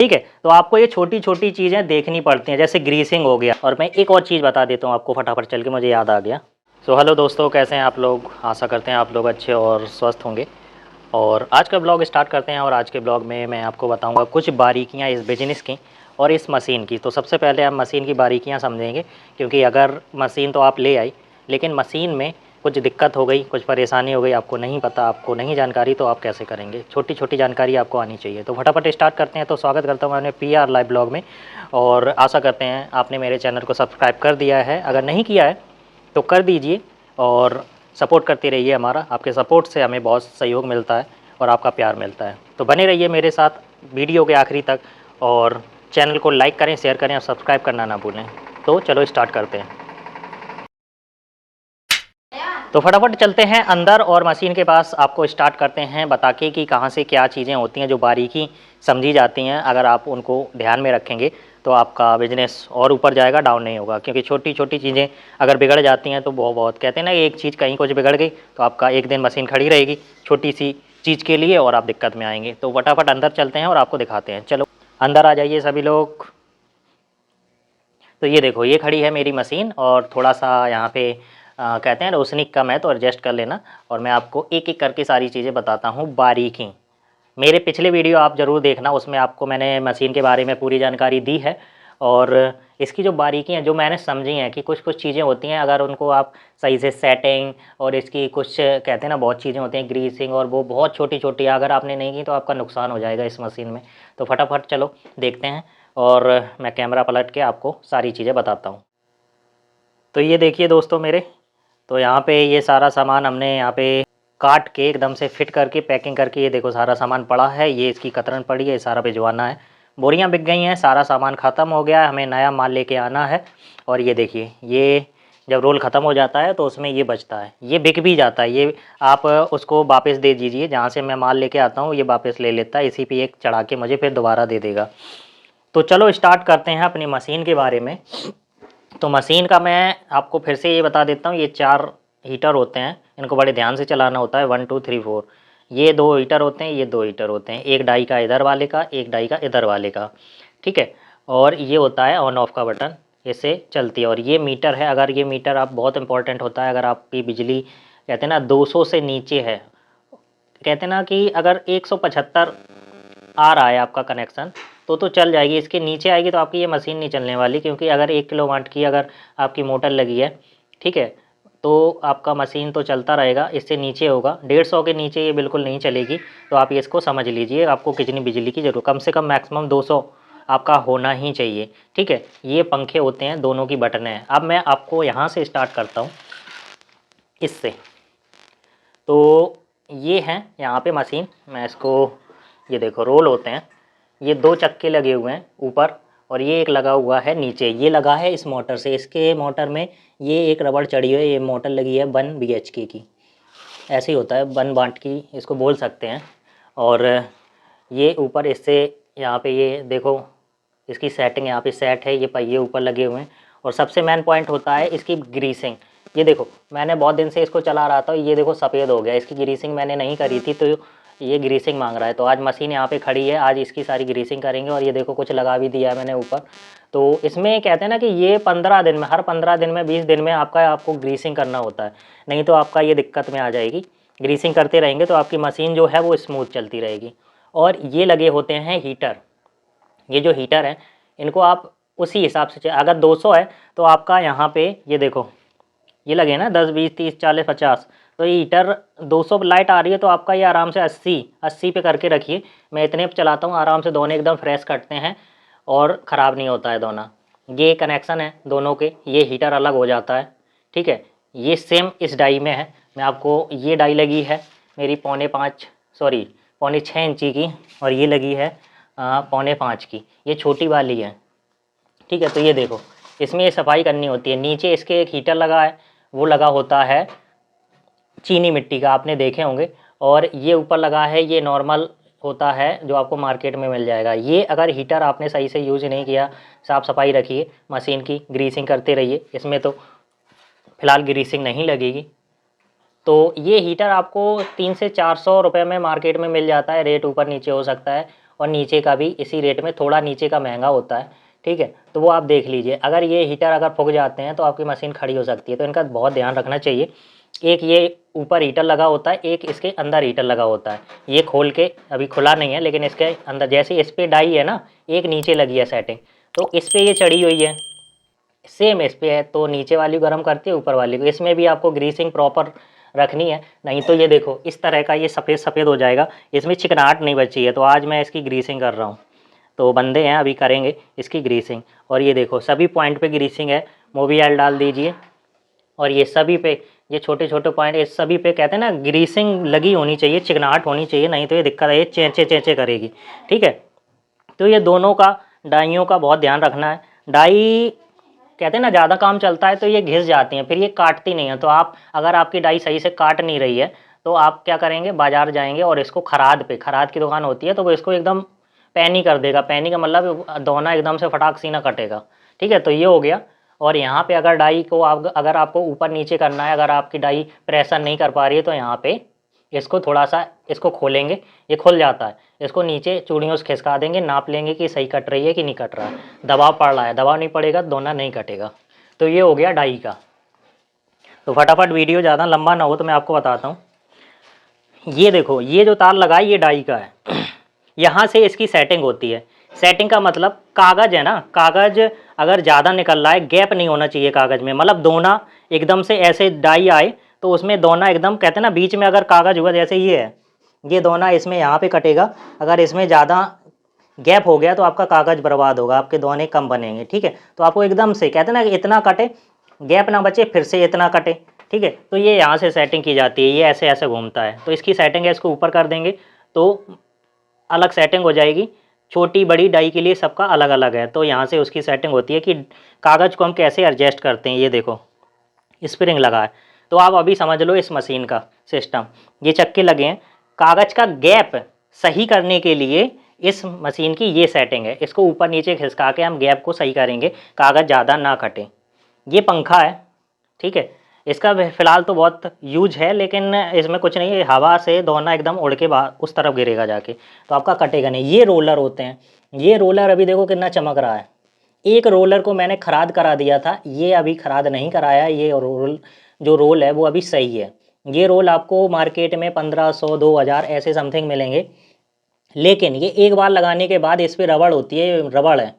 ठीक है। तो आपको ये छोटी छोटी चीज़ें देखनी पड़ती हैं, जैसे ग्रीसिंग हो गया। और मैं एक और चीज़ बता देता हूँ आपको, फटाफट चल के मुझे याद आ गया। सो हेलो दोस्तों, कैसे हैं आप लोग? आशा करते हैं आप लोग अच्छे और स्वस्थ होंगे। और आज का ब्लॉग स्टार्ट करते हैं। और आज के ब्लॉग में मैं आपको बताऊंगा कुछ बारीकियां इस बिज़नेस की और इस मशीन की। तो सबसे पहले हम मशीन की बारीकियां समझेंगे, क्योंकि अगर मशीन तो आप ले आई, लेकिन मशीन में कुछ दिक्कत हो गई, कुछ परेशानी हो गई, आपको नहीं पता, आपको नहीं जानकारी, तो आप कैसे करेंगे? छोटी छोटी जानकारी आपको आनी चाहिए। तो फटाफट स्टार्ट करते हैं। तो स्वागत करता हूँ मैंने PR लाइव ब्लॉग में। और आशा करते हैं आपने मेरे चैनल को सब्सक्राइब कर दिया है। अगर नहीं किया है तो कर दीजिए और सपोर्ट करते रहिए हमारा। आपके सपोर्ट से हमें बहुत सहयोग मिलता है और आपका प्यार मिलता है। तो बने रहिए मेरे साथ वीडियो के आखिरी तक। और चैनल को लाइक करें, शेयर करें और सब्सक्राइब करना ना भूलें। तो चलो स्टार्ट करते हैं। तो फटाफट चलते हैं अंदर और मशीन के पास। आपको स्टार्ट करते हैं बता के कि कहाँ से क्या चीज़ें होती हैं जो बारीकी समझी जाती हैं। अगर आप उनको ध्यान में रखेंगे तो आपका बिजनेस और ऊपर जाएगा, डाउन नहीं होगा। क्योंकि छोटी छोटी चीज़ें अगर बिगड़ जाती हैं तो बहुत बहुत कहते हैं ना, एक चीज़ कहीं कुछ बिगड़ गई तो आपका एक दिन मशीन खड़ी रहेगी छोटी सी चीज़ के लिए और आप दिक्कत में आएंगे। तो फटाफट अंदर चलते हैं और आपको दिखाते हैं। चलो अंदर आ जाइए सभी लोग। तो ये देखो, ये खड़ी है मेरी मशीन और थोड़ा सा यहाँ पे कहते हैं रोशनी कम है तो एडजस्ट कर लेना। और मैं आपको एक एक करके सारी चीज़ें बताता हूँ बारीकी। मेरे पिछले वीडियो आप ज़रूर देखना, उसमें आपको मैंने मशीन के बारे में पूरी जानकारी दी है। और इसकी जो बारीकी हैं जो मैंने समझी हैं कि कुछ कुछ चीज़ें होती हैं, अगर उनको आप सही से सेटिंग और इसकी कुछ कहते हैं ना बहुत चीज़ें होती हैं ग्रीसिंग, और वो बहुत छोटी छोटी अगर आपने नहीं की तो आपका नुकसान हो जाएगा इस मशीन में। तो फटाफट चलो देखते हैं और मैं कैमरा पलट के आपको सारी चीज़ें बताता हूँ। तो ये देखिए दोस्तों मेरे, तो यहाँ पे ये सारा सामान हमने यहाँ पे काट के एकदम से फिट करके पैकिंग करके, ये देखो सारा सामान पड़ा है। ये इसकी कतरन पड़ी है, ये सारा भिजवाना है। बोरियां बिक गई हैं, सारा सामान ख़त्म हो गया है, हमें नया माल लेके आना है। और ये देखिए, ये जब रोल ख़त्म हो जाता है तो उसमें ये बचता है, ये बिक भी जाता है। ये आप उसको वापस दे दीजिए, जहाँ से मैं माल लेके आता हूँ ये वापस ले लेता है, इसी पे एक चढ़ा के मुझे फिर दोबारा दे देगा। तो चलो स्टार्ट करते हैं अपनी मशीन के बारे में। तो मशीन का मैं आपको फिर से ये बता देता हूँ, ये 4 हीटर होते हैं, इनको बड़े ध्यान से चलाना होता है। 1 2 3 4 ये 2 हीटर होते हैं, ये 2 हीटर होते हैं। एक डाई का इधर वाले का, एक डाई का इधर वाले का, ठीक है। और ये होता है ऑन ऑफ का बटन, इससे चलती है। और ये मीटर है, अगर ये मीटर आप बहुत इंपॉर्टेंट होता है, अगर आपकी बिजली कहते हैं ना 200 से नीचे है, कहते हैं ना कि अगर 175 आ रहा है आपका कनेक्शन तो चल जाएगी। इसके नीचे आएगी तो आपकी ये मशीन नहीं चलने वाली, क्योंकि अगर 1 किलोवाट की अगर आपकी मोटर लगी है, ठीक है, तो आपका मशीन तो चलता रहेगा। इससे नीचे होगा 150 के नीचे ये बिल्कुल नहीं चलेगी। तो आप ये इसको समझ लीजिए, आपको कितनी बिजली की जरूरत, कम से कम मैक्सिमम 200 आपका होना ही चाहिए, ठीक है। ये पंखे होते हैं, दोनों की बटन है। अब मैं आपको यहाँ से स्टार्ट करता हूँ इससे। तो ये हैं यहाँ पे मशीन, मैं इसको, ये देखो रोल होते हैं, ये 2 चक्के लगे हुए हैं ऊपर और ये एक लगा हुआ है नीचे। ये लगा है इस मोटर से, इसके मोटर में ये एक रबड़ चढ़ी हुई है। ये मोटर लगी है 1 BHK की, ऐसे ही होता है 1 वाट की इसको बोल सकते हैं। और ये ऊपर इससे यहाँ पे ये देखो, इसकी सेटिंग यहाँ पे सेट है, ये पहिए ऊपर लगे हुए हैं। और सबसे मेन पॉइंट होता है इसकी ग्रीसिंग। ये देखो, मैंने बहुत दिन से इसको चला रहा था, ये देखो सफ़ेद हो गया, इसकी ग्रीसिंग मैंने नहीं करी थी तो ये ग्रीसिंग मांग रहा है। तो आज मशीन यहाँ पे खड़ी है, आज इसकी सारी ग्रीसिंग करेंगे। और ये देखो कुछ लगा भी दिया है मैंने ऊपर। तो इसमें कहते हैं ना कि ये 15 दिन में, हर 15 दिन में, 20 दिन में आपको ग्रीसिंग करना होता है, नहीं तो आपका ये दिक्कत में आ जाएगी। ग्रीसिंग करते रहेंगे तो आपकी मशीन जो है वो स्मूथ चलती रहेगी। और ये लगे होते हैं हीटर, ये जो हीटर है इनको आप उसी हिसाब से, अगर 200 है तो आपका यहाँ पे ये देखो ये लगे ना 10 20 30 40 50, तो ये हीटर 200 लाइट आ रही है तो आपका ये आराम से 80 पे करके रखिए। मैं इतने पे चलाता हूँ, आराम से दोनों एकदम फ्रेश कटते हैं और ख़राब नहीं होता है दोनों। ये कनेक्शन है दोनों के, ये हीटर अलग हो जाता है, ठीक है। ये सेम इस डाई में है। मैं आपको, ये डाई लगी है मेरी 6.5 इंची की, और ये लगी है 4.5 की, ये छोटी वाली है, ठीक है। तो ये देखो, इसमें ये सफाई करनी होती है। नीचे इसके एक हीटर लगा है, वो लगा होता है चीनी मिट्टी का, आपने देखे होंगे। और ये ऊपर लगा है, ये नॉर्मल होता है जो आपको मार्केट में मिल जाएगा। ये अगर हीटर आपने सही से यूज़ नहीं किया, साफ़ सफाई रखिए, मशीन की ग्रीसिंग करते रहिए, इसमें तो फ़िलहाल ग्रीसिंग नहीं लगेगी। तो ये हीटर आपको 300 से 400 रुपये में मार्केट में मिल जाता है, रेट ऊपर नीचे हो सकता है। और नीचे का भी इसी रेट में, थोड़ा नीचे का महंगा होता है, ठीक है। तो वो आप देख लीजिए, अगर ये हीटर अगर फूक जाते हैं तो आपकी मशीन खड़ी हो सकती है, तो इनका बहुत ध्यान रखना चाहिए। एक ये ऊपर हीटर लगा होता है, एक इसके अंदर हीटर लगा होता है। ये खोल के अभी खुला नहीं है, लेकिन इसके अंदर जैसे इस पर डाई है ना, एक नीचे लगी है सेटिंग, तो इस पर ये चढ़ी हुई है, सेम इस पे है, तो नीचे वाली गर्म करती है ऊपर वाली को। इसमें भी आपको ग्रीसिंग प्रॉपर रखनी है, नहीं तो ये देखो इस तरह का ये सफ़ेद सफ़ेद हो जाएगा, इसमें चिकनाहट नहीं बची है। तो आज मैं इसकी ग्रीसिंग कर रहा हूँ, तो बंदे हैं अभी करेंगे इसकी ग्रीसिंग। और ये देखो सभी पॉइंट पे ग्रीसिंग है, मोबियल डाल दीजिए। और ये सभी पे, ये छोटे छोटे पॉइंट, इस सभी पे कहते हैं ना ग्रीसिंग लगी होनी चाहिए, चिकनाहट होनी चाहिए, नहीं तो ये दिक्कत है, ये चेंचे चेंचे करेगी, ठीक है। तो ये दोनों का डाइयों का बहुत ध्यान रखना है। डाई कहते हैं ना ज़्यादा काम चलता है तो ये घिस जाती हैं, फिर ये काटती नहीं है। तो आप अगर आपकी डाई सही से काट नहीं रही है तो आप क्या करेंगे, बाज़ार जाएंगे और इसको खराद पे, खराद की दुकान होती है, तो वो इसको एकदम पैनी कर देगा। पैनी का मतलब दोना एकदम से फटाक सी ना कटेगा, ठीक है। तो ये हो गया। और यहाँ पे अगर डाई को आप, अगर आपको ऊपर नीचे करना है, अगर आपकी डाई प्रेशर नहीं कर पा रही है, तो यहाँ पे इसको थोड़ा सा इसको खोलेंगे, ये खुल जाता है, इसको नीचे चूड़ियों से खिसका देंगे, नाप लेंगे कि सही कट रही है कि नहीं कट रहा है। दबाव पड़ रहा है, दबाव नहीं पड़ेगा दोना नहीं कटेगा। तो ये हो गया डाई का। तो फटाफट, वीडियो ज़्यादा लंबा ना हो तो मैं आपको बताता हूँ। ये देखो, ये जो तार लगा है ये डाई का है। यहाँ से इसकी सेटिंग होती है। सेटिंग का मतलब कागज़ है ना, कागज़ अगर ज़्यादा निकल रहा है, गैप नहीं होना चाहिए कागज़ में, मतलब दोना एकदम से ऐसे डाई आए तो उसमें दोना एकदम, कहते हैं ना बीच में अगर कागज़ हुआ, जैसे ये है, ये दोना इसमें यहाँ पे कटेगा। अगर इसमें ज़्यादा गैप हो गया तो आपका कागज़ बर्बाद होगा, आपके दोने कम बनेंगे, ठीक है। तो आपको एकदम से, कहते हैं ना कि इतना कटे, गैप ना बचे, फिर से इतना कटे, ठीक है। तो ये यहाँ से सेटिंग की जाती है, ये ऐसे ऐसे घूमता है। तो इसकी सेटिंग है, इसको ऊपर कर देंगे तो अलग सेटिंग हो जाएगी। छोटी बड़ी डाई के लिए सबका अलग अलग है। तो यहाँ से उसकी सेटिंग होती है कि कागज़ को हम कैसे एडजस्ट करते हैं। ये देखो स्प्रिंग लगा है, तो आप अभी समझ लो इस मशीन का सिस्टम। ये चक्के लगे हैं, कागज़ का गैप सही करने के लिए इस मशीन की ये सेटिंग है। इसको ऊपर नीचे खिसका के हम गैप को सही करेंगे, कागज़ ज़्यादा ना कटे। ये पंखा है, ठीक है। इसका फ़िलहाल तो बहुत यूज है, लेकिन इसमें कुछ नहीं है, हवा से दोना एकदम उड़ के बाहर उस तरफ गिरेगा जाके, तो आपका कटेगा नहीं। ये रोलर होते हैं, ये रोलर अभी देखो कितना चमक रहा है। एक रोलर को मैंने खराद करा दिया था, ये अभी खराद नहीं कराया। ये रोल है वो अभी सही है। ये रोल आपको मार्केट में 1500 2000 ऐसे समथिंग मिलेंगे, लेकिन ये एक बार लगाने के बाद इस पर रबड़ होती है, रबड़ है,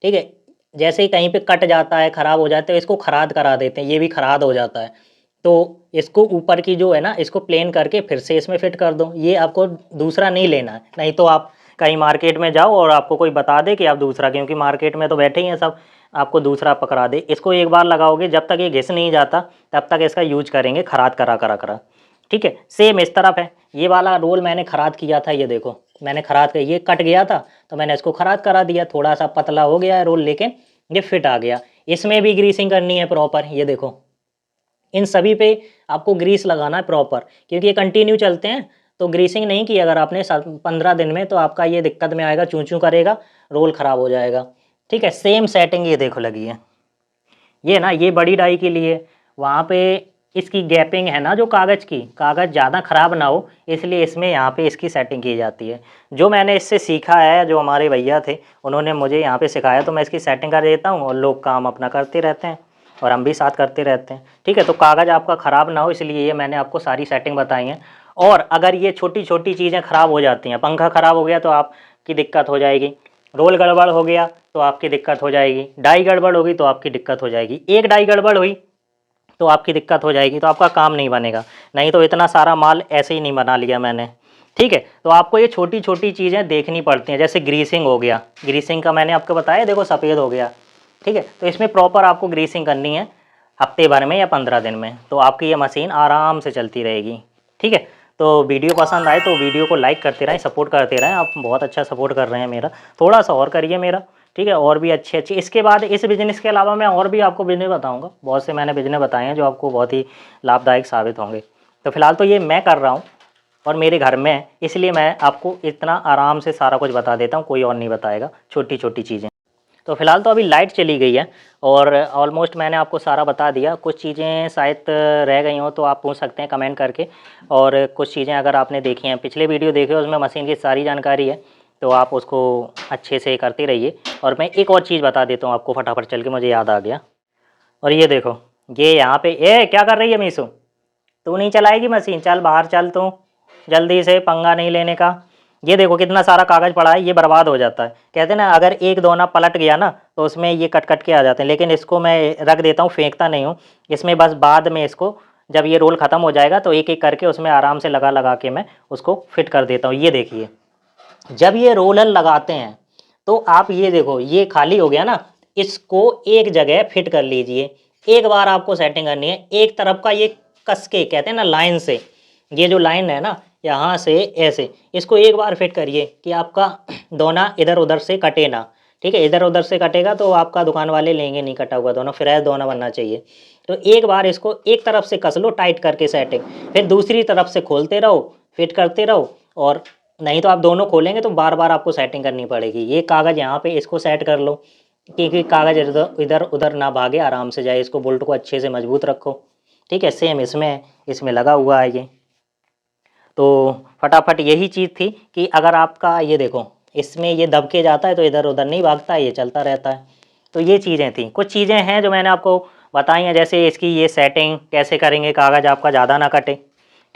ठीक है। जैसे ही कहीं पे कट जाता है, ख़राब हो जाता है, इसको खराद करा देते हैं, ये भी खराद हो जाता है। तो इसको ऊपर की जो है ना, इसको प्लेन करके फिर से इसमें फिट कर दो। ये आपको दूसरा नहीं लेना है, नहीं तो आप कहीं मार्केट में जाओ और आपको कोई बता दे कि आप दूसरा, क्योंकि मार्केट में तो बैठे ही हैं सब, आपको दूसरा पकड़ा दे। इसको एक बार लगाओगे, जब तक ये घिस नहीं जाता तब तक इसका यूज करेंगे, खराद करा करा करा, ठीक है। सेम इस तरफ है, ये वाला रोल मैंने खराद किया था, ये देखो मैंने खराद कर, ये कट गया था तो मैंने इसको खराद करा दिया, थोड़ा सा पतला हो गया है रोल, लेकिन ये फिट आ गया। इसमें भी ग्रीसिंग करनी है प्रॉपर, ये देखो इन सभी पे आपको ग्रीस लगाना है प्रॉपर, क्योंकि ये कंटिन्यू चलते हैं। तो ग्रीसिंग नहीं की अगर आपने 15 दिन में, तो आपका ये दिक्कत में आएगा, चूं चूं करेगा, रोल ख़राब हो जाएगा, ठीक है। सेम सेटिंग ये देखो लगी है, ये ना, ये बड़ी डाई के लिए। वहाँ पे इसकी गैपिंग है ना जो कागज़ की, कागज़ ज़्यादा ख़राब ना हो, इसलिए इसमें यहाँ पे इसकी सेटिंग की जाती है। जो मैंने इससे सीखा है, जो हमारे भैया थे उन्होंने मुझे यहाँ पे सिखाया, तो मैं इसकी सेटिंग कर देता हूँ और लोग काम अपना करते रहते हैं और हम भी साथ करते रहते हैं, ठीक है। तो कागज़ आपका ख़राब ना हो, इसलिए ये मैंने आपको सारी सेटिंग बताई है। और अगर ये छोटी छोटी चीज़ें ख़राब हो जाती हैं, पंखा ख़राब हो गया तो आपकी दिक्कत हो जाएगी, रोल गड़बड़ हो गया तो आपकी दिक्कत हो जाएगी, डाई गड़बड़ होगी तो आपकी दिक्कत हो जाएगी, एक डाई गड़बड़ हुई तो आपकी दिक्कत हो जाएगी, तो आपका काम नहीं बनेगा। नहीं तो इतना सारा माल ऐसे ही नहीं बना लिया मैंने, ठीक है। तो आपको ये छोटी छोटी चीज़ें देखनी पड़ती हैं, जैसे ग्रीसिंग हो गया, ग्रीसिंग का मैंने आपको बताया, देखो सफ़ेद हो गया, ठीक है। तो इसमें प्रॉपर आपको ग्रीसिंग करनी है हफ्ते भर में या 15 दिन में, तो आपकी ये मशीन आराम से चलती रहेगी, ठीक है। तो वीडियो पसंद आए तो वीडियो को लाइक करते रहें, सपोर्ट करते रहें। आप बहुत अच्छा सपोर्ट कर रहे हैं मेरा, थोड़ा सा और करिए मेरा, ठीक है। और भी अच्छे अच्छे, इसके बाद इस बिज़नेस के अलावा मैं और भी आपको बिज़नेस बताऊंगा, बहुत से मैंने बिज़नेस बताए हैं जो आपको बहुत ही लाभदायक साबित होंगे। तो फिलहाल तो ये मैं कर रहा हूँ और मेरे घर में है, इसलिए मैं आपको इतना आराम से सारा कुछ बता देता हूँ, कोई और नहीं बताएगा छोटी छोटी चीज़ें। तो फिलहाल तो अभी लाइट चली गई है और ऑलमोस्ट मैंने आपको सारा बता दिया। कुछ चीज़ें शायद रह गई हों तो आप पूछ सकते हैं कमेंट करके, और कुछ चीज़ें अगर आपने देखी हैं, पिछले वीडियो देखे उसमें मशीन की सारी जानकारी है। तो आप उसको अच्छे से करते रहिए। और मैं एक और चीज़ बता देता हूँ आपको फटाफट चल के, मुझे याद आ गया। और ये देखो, ये यहाँ पे क्या कर रही है मीशू, तू नहीं चलाएगी मशीन, चल बाहर चल तू, जल्दी से, पंगा नहीं लेने का। ये देखो कितना सारा कागज़ पड़ा है, ये बर्बाद हो जाता है। कहते हैं ना अगर एक दोना पलट गया ना तो उसमें ये कट कट के आ जाते हैं, लेकिन इसको मैं रख देता हूँ, फेंकता नहीं हूँ। इसमें बस बाद में इसको जब ये रोल ख़त्म हो जाएगा तो एक एक करके उसमें आराम से लगा लगा के मैं उसको फिट कर देता हूँ। ये देखिए, जब ये रोलर लगाते हैं तो आप ये देखो, ये खाली हो गया ना, इसको एक जगह फिट कर लीजिए। एक बार आपको सेटिंग करनी है, एक तरफ का ये कस के, कहते हैं ना लाइन से, ये जो लाइन है ना यहाँ से ऐसे, इसको एक बार फिट करिए कि आपका दोना इधर उधर से कटे ना। ठीक है, इधर उधर से कटेगा तो आपका दुकान वाले लेंगे नहीं कटा हुआ दोनों, फ्रेश दोना बनना चाहिए। तो एक बार इसको एक तरफ से कस लो टाइट करके सेटिंग, फिर दूसरी तरफ से खोलते रहो, फिट करते रहो। और नहीं तो आप दोनों खोलेंगे तो बार बार आपको सेटिंग करनी पड़ेगी। ये कागज़ यहाँ पे इसको सेट कर लो क्योंकि कागज़ इधर उधर ना भागे, आराम से जाए। इसको बोल्ट को अच्छे से मजबूत रखो। ठीक है, सेम इसमें लगा हुआ है ये। तो फटाफट यही चीज़ थी कि अगर आपका ये देखो इसमें ये दब के जाता है तो इधर उधर नहीं भागता, ये चलता रहता है। तो ये चीज़ें थी, कुछ चीज़ें हैं जो मैंने आपको बताई हैं, जैसे इसकी ये सेटिंग कैसे करेंगे, कागज़ आपका ज़्यादा ना कटे।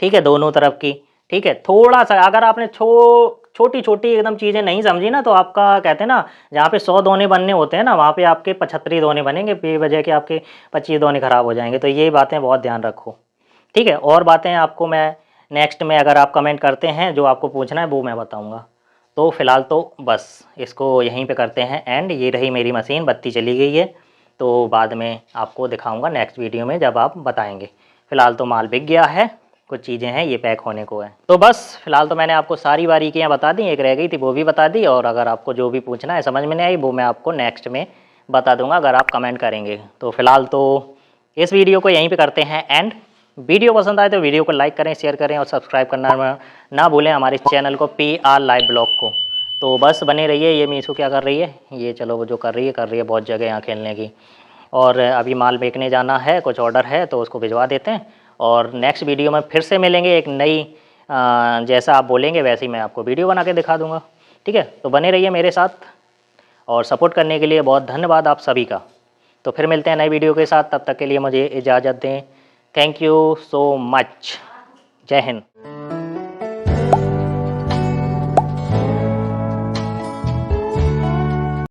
ठीक है, दोनों तरफ की। ठीक है, थोड़ा सा अगर आपने छोटी छोटी एकदम चीज़ें नहीं समझी ना तो आपका, कहते हैं ना जहाँ पे 100 दोने बनने होते हैं ना वहाँ पे आपके 75 दोने बनेंगे, बेवजह के आपके 25 दोने ख़राब हो जाएंगे। तो ये बातें बहुत ध्यान रखो। ठीक है, और बातें आपको मैं नेक्स्ट में, अगर आप कमेंट करते हैं जो आपको पूछना है वो मैं बताऊंगा। तो फ़िलहाल तो बस इसको यहीं पे करते हैं एंड। ये रही मेरी मशीन, बत्ती चली गई है, तो बाद में आपको दिखाऊंगा नेक्स्ट वीडियो में जब आप बताएंगे। फ़िलहाल तो माल बिक गया है, कुछ चीज़ें हैं ये पैक होने को है। तो बस फ़िलहाल तो मैंने आपको सारी बारीकियाँ बता दी, एक रह गई थी वो भी बता दी। और अगर आपको जो भी पूछना है समझ में नहीं आई वो मैं आपको नेक्स्ट में बता दूंगा अगर आप कमेंट करेंगे। तो फ़िलहाल तो इस वीडियो को यहीं पे करते हैं एंड। वीडियो पसंद आए तो वीडियो को लाइक करें, शेयर करें और सब्सक्राइब करना ना भूलें हमारे चैनल को, PR लाइव ब्लॉग को। तो बस बने रहिए। ये मीशू क्या कर रही है, ये चलो वो जो कर रही है बहुत जगह यहाँ खेलने की। और अभी माल बेचने जाना है, कुछ ऑर्डर है तो उसको भिजवा देते हैं। और नेक्स्ट वीडियो में फिर से मिलेंगे एक नई, जैसा आप बोलेंगे वैसे ही मैं आपको वीडियो बना के दिखा दूँगा। ठीक है, तो बने रहिए मेरे साथ और सपोर्ट करने के लिए बहुत धन्यवाद आप सभी का। तो फिर मिलते हैं नई वीडियो के साथ, तब तक के लिए मुझे इजाज़त दें। Thank you so much. जय हिंद।